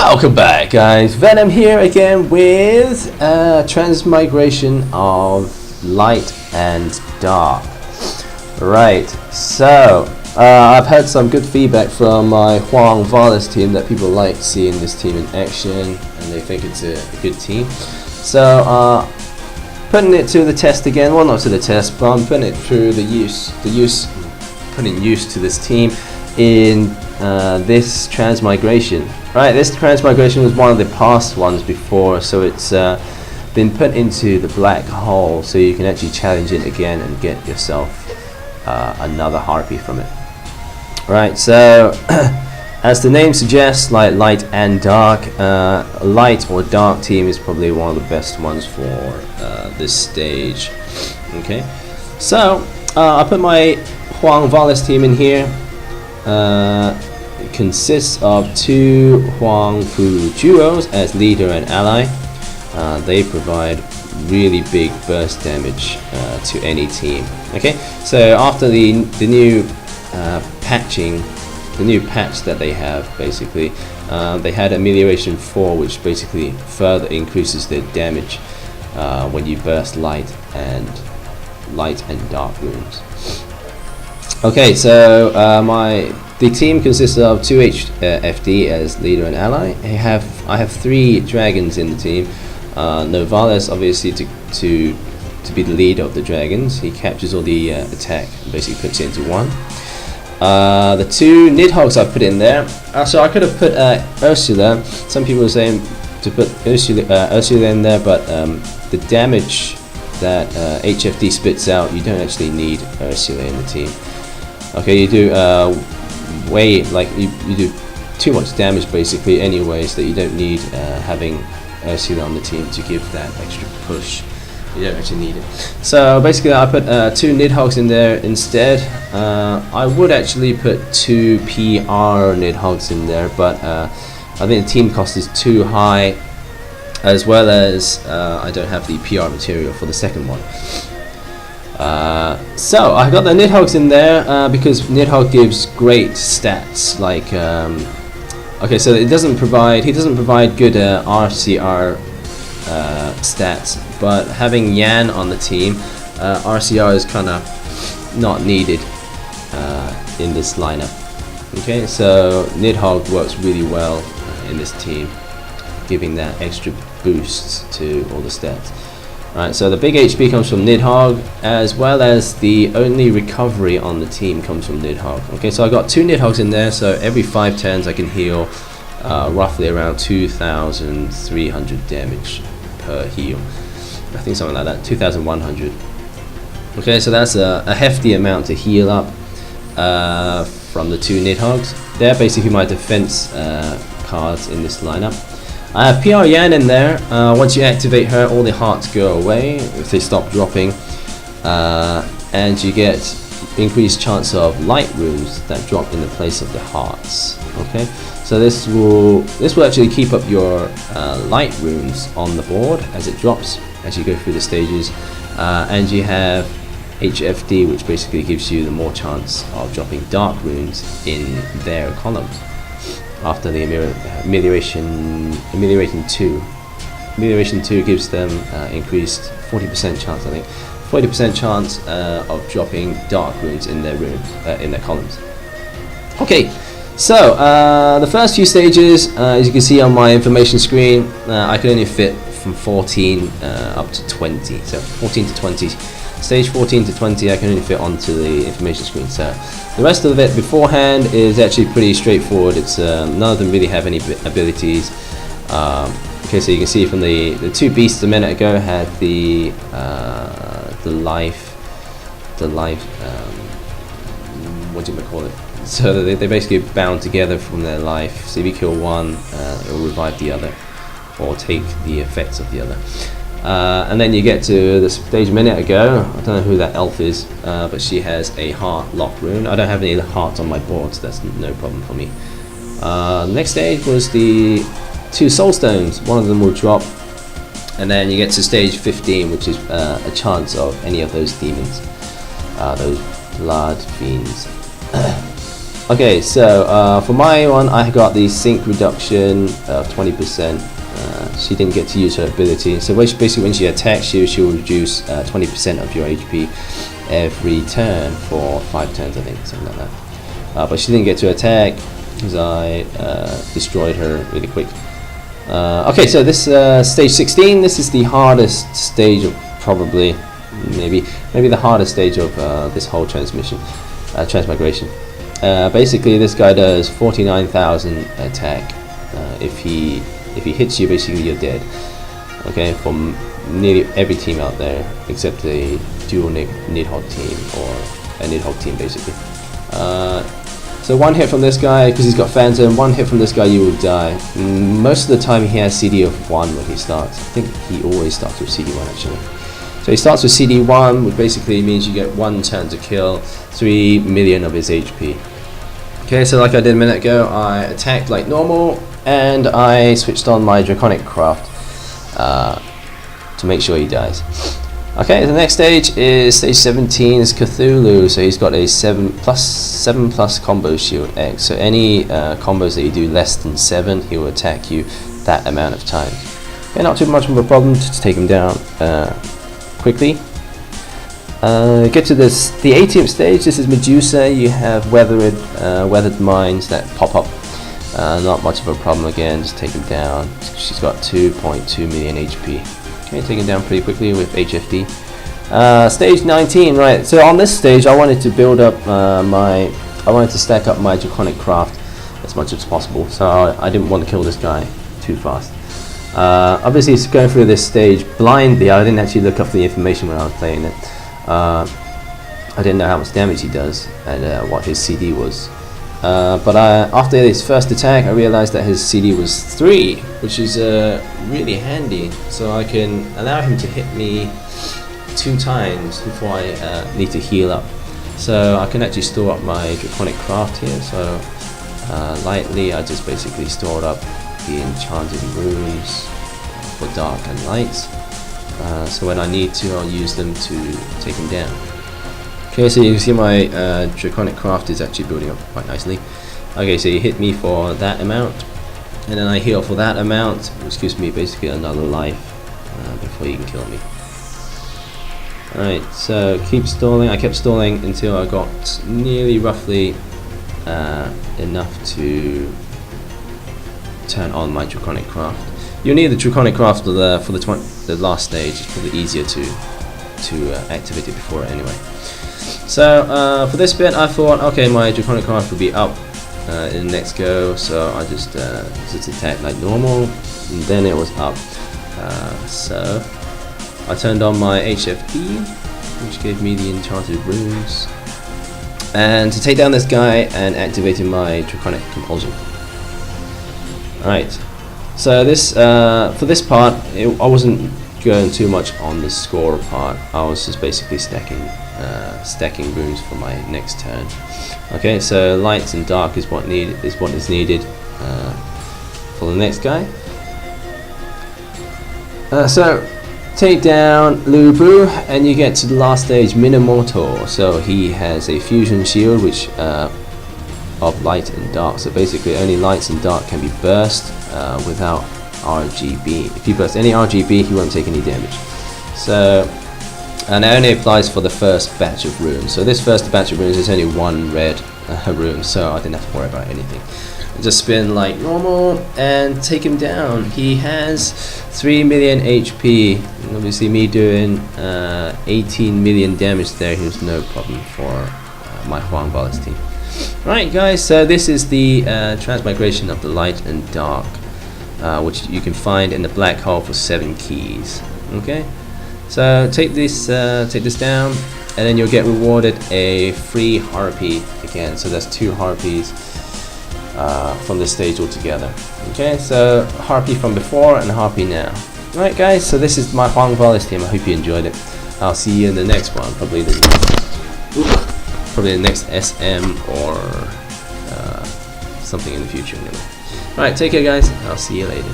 Welcome back, guys. Venom here again with Transmigration of Light and Dark. Right, so I've had some good feedback from my Huangvalis team that people like seeing this team in action and they think it's a good team. So putting it to the test again, well, not to the test, but I'm putting it through putting use to this team in this transmigration. Right, this transmigration was one of the past ones before, so it's been put into the black hole, so you can actually challenge it again and get yourself another harpy from it. Right, so as the name suggests, like light and dark, a light or dark team is probably one of the best ones for this stage. Okay, so I put my Huangvalis team in here. It consists of two Huangfu duos as leader and ally. They provide really big burst damage to any team. Okay, so after the new patch that they have, basically, they had Amelioration 4, which basically further increases their damage when you burst light and dark runes. Okay, so the team consists of 2 FD as leader and ally. I have 3 dragons in the team. Huangvalis, obviously, to be the leader of the dragons. He captures all the attack and basically puts it into one. The 2 Nidhogg's I put in there. So I could have put Ursula. Some people are saying to put Ursula in there, but the damage that HFD spits out, you don't actually need Ursula in the team. Okay, you do you do too much damage basically anyways, that you don't need having Ursula on the team to give that extra push. You don't actually need it. So basically I put 2 Nidhoggs in there instead. I would actually put 2 PR Nidhoggs in there, but I think the team cost is too high, as well as I don't have the PR material for the second one. So I got the Nidhoggs in there because Nidhogg gives great stats. Like okay, so he doesn't provide good RCR stats, but having Yan on the team, RCR is kind of not needed in this lineup. Okay, so Nidhogg works really well in this team, giving that extra boost to all the stats. Right, so the big HP comes from Nidhogg, as well as the only recovery on the team comes from Nidhogg. Okay, so I got 2 Nidhoggs in there, so every 5 turns I can heal roughly around 2,300 damage per heal. I think something like that, 2,100. Okay, so that's a hefty amount to heal up from the 2 Nidhoggs. They're basically my defense cards in this lineup. I have PR Yan in there. Once you activate her, all the hearts go away if they stop dropping, and you get increased chance of light runes that drop in the place of the hearts. Okay, so this will actually keep up your light runes on the board as it drops as you go through the stages, and you have HFD, which basically gives you the more chance of dropping dark runes in their columns. After the Amelioration 2. Amelioration 2 gives them increased 40% chance, I think. 40% chance of dropping dark runes in their columns. Okay, so the first few stages, as you can see on my information screen, I can only fit from 14 up to 20. So 14 to 20. Stage 14 to 20 I can only fit onto the information screen. So the rest of it beforehand is actually pretty straightforward. It's none of them really have any abilities. Okay, so you can see from the 2 beasts a minute ago had the life what do you call it? So they basically bound together from their life. So if you kill one, it will revive the other, or take the effects of the other. And then you get to the stage a minute ago. I don't know who that elf is, but she has a heart lock rune. I don't have any hearts on my board, so that's no problem for me. Next stage was the 2 soul stones. One of them will drop, and then you get to stage 15, which is a chance of any of those demons, those blood fiends. Okay, so for my one, I got the sync reduction of 20%. She didn't get to use her ability, so basically when she attacks you, she will reduce 20% of your HP every turn for 5 turns, I think, something like that. But she didn't get to attack because I destroyed her really quick. Okay, so this stage 16, this is the hardest stage of probably, maybe the hardest stage of this whole transmigration. Basically, this guy does 49,000 attack. If he hits you, basically you're dead. Okay, from nearly every team out there except a dual Nidhogg team or a Nidhogg team, basically. So one hit from this guy, because he's got Phantom, one hit from this guy, you will die. Most of the time he has CD of 1 when he starts. I think he always starts with CD1 actually. So he starts with CD1, which basically means you get 1 turn to kill 3 million of his HP. Okay, so like I did a minute ago, I attacked like normal, and I switched on my Draconic Craft to make sure he dies. Okay, the next stage is stage 17 is Cthulhu, so he's got a 7+ combo shield X, so any combos that you do less than 7, he will attack you that amount of times. Okay, not too much of a problem, just take him down quickly. Get to the 18th stage. This is Medusa. You have weathered mines that pop up. Not much of a problem again, just take him down. She's got 2.2 million HP. Okay, take him down pretty quickly with HFD. Stage 19, right, so on this stage I wanted to build up I wanted to stack up my Draconic Craft as much as possible, so I didn't want to kill this guy too fast. Obviously going through this stage blindly, I didn't actually look up the information when I was playing it. I didn't know how much damage he does and what his CD was. But after his first attack, I realized that his CD was 3, which is really handy, so I can allow him to hit me 2 times before I need to heal up. So I can actually store up my Draconic Craft here, so lightly I just basically stored up the enchanted runes for dark and light, so when I need to, I'll use them to take him down. Okay, so you can see my Draconic Craft is actually building up quite nicely. Okay, so you hit me for that amount, and then I heal for that amount, which gives me basically another life before you can kill me. Alright, so keep stalling. I kept stalling until I got nearly roughly enough to turn on my Draconic Craft. You need the Draconic Craft for the last stage. It's probably easier to activate it before it anyway. So for this bit I thought, okay, my Draconic Craft would be up in the next go, so I just attacked like normal, and then it was up. So I turned on my HFD, which gave me the enchanted runes, and to take down this guy and activating my Draconic Compulsion. Alright, so this for this part, I wasn't going too much on the score part. I was just basically stacking runes for my next turn. Okay, so lights and dark is what is needed for the next guy. So take down Lubu, and you get to the last stage, Minamoto. So he has a fusion shield, which of light and dark. So basically, only lights and dark can be burst without RGB. If you burst any RGB, he won't take any damage. So, and it only applies for the first batch of runes. So this first batch of runes is only 1 red rune, so I didn't have to worry about anything. Just spin like normal and take him down. He has 3 million HP, and obviously me doing 18 million damage there, he was no problem for my Huangvalis team. Right guys, so this is the Transmigration of the Light and Dark, which you can find in the black hole for 7 keys. Okay, so take this down, and then you'll get rewarded a free harpy again. So that's 2 harpies from this stage altogether. Okay, so harpy from before and harpy now. Right guys, so this is my Huangvalis team. I hope you enjoyed it. I'll see you in the next one, probably the next SM or something in the future anyway. Alright, take care guys, I'll see you later.